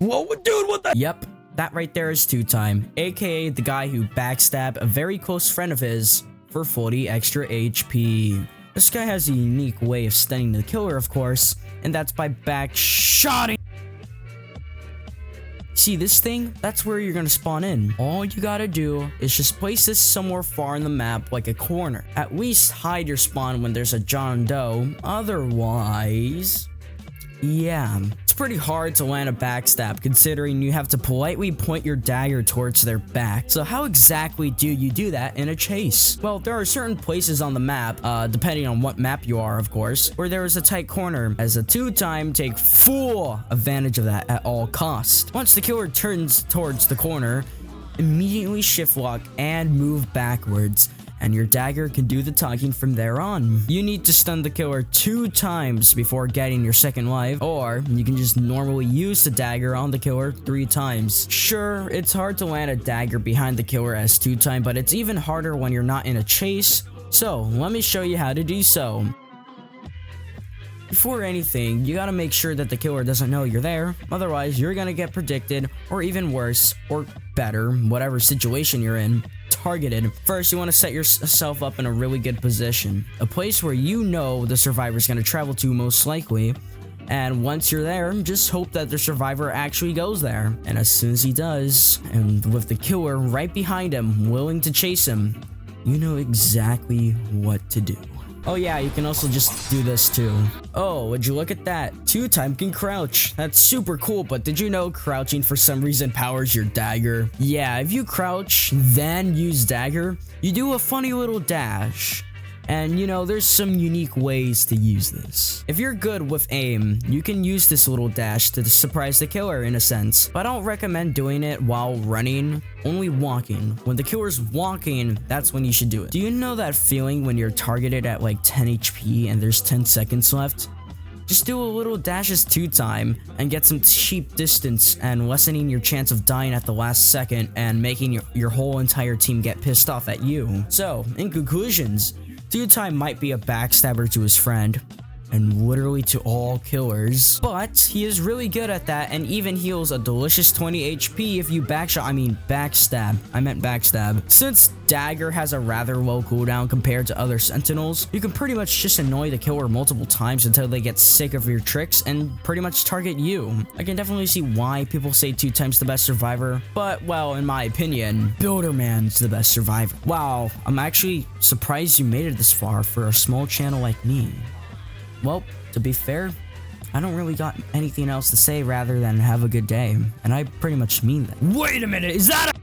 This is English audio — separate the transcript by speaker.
Speaker 1: Whoa, dude, what the?
Speaker 2: Yep, that right there is 2-time, aka the guy who backstabbed a very close friend of his for 40 extra HP. This guy has a unique way of stunning the killer, of course, and that's by backshotting. See this thing? That's where you're gonna spawn in. All you gotta do is just place this somewhere far in the map, like a corner. At least hide your spawn when there's a John Doe. Otherwise, yeah, it's pretty hard to land a backstab considering you have to politely point your dagger towards their back. So how exactly do you do that in a chase? Well, there are certain places on the map, depending on what map you are, of course, where there is a tight corner. As a 2-time, take full advantage of that at all costs. Once the killer turns towards the corner, immediately shift lock and move backwards, and your dagger can do the talking from there on. You need to stun the killer 2 times before getting your second life, or you can just normally use the dagger on the killer 3 times. Sure, it's hard to land a dagger behind the killer as 2-time, but it's even harder when you're not in a chase, so let me show you how to do so. Before anything, you gotta make sure that the killer doesn't know you're there, otherwise you're gonna get predicted, or even worse, or better, whatever situation you're in, targeted. First, you want to set yourself up in a really good position, a place where you know the survivor is going to travel to most likely, and once you're there, just hope that the survivor actually goes there. And as soon as he does, and with the killer right behind him, willing to chase him, you know exactly what to do. Oh yeah, you can also just do this too. Oh, would you look at that? 2-time can crouch. That's super cool, but did you know crouching for some reason powers your dagger? Yeah, if you crouch, then use dagger, you do a funny little dash. And you know, there's some unique ways to use this. If you're good with aim, you can use this little dash to surprise the killer in a sense, but I don't recommend doing it while running, only walking. When the killer's walking, that's when you should do it. Do you know that feeling when you're targeted at like 10 HP and there's 10 seconds left? Just do a little dash as 2-time and get some cheap distance and lessening your chance of dying at the last second and making your whole entire team get pissed off at you. So, in conclusions, 2-time might be a backstabber to his friend, and literally to all killers, but he is really good at that and even heals a delicious 20 HP if you backstab. I meant backstab. Since dagger has a rather low cooldown compared to other sentinels, you can pretty much just annoy the killer multiple times until they get sick of your tricks and pretty much target you. I can definitely see why people say 2-time's the best survivor, but well, in my opinion, Builderman's the best survivor. Wow, I'm actually surprised you made it this far for a small channel like me. Well, to be fair, I don't really got anything else to say rather than have a good day, and I pretty much mean that.
Speaker 1: Wait a minute, is that a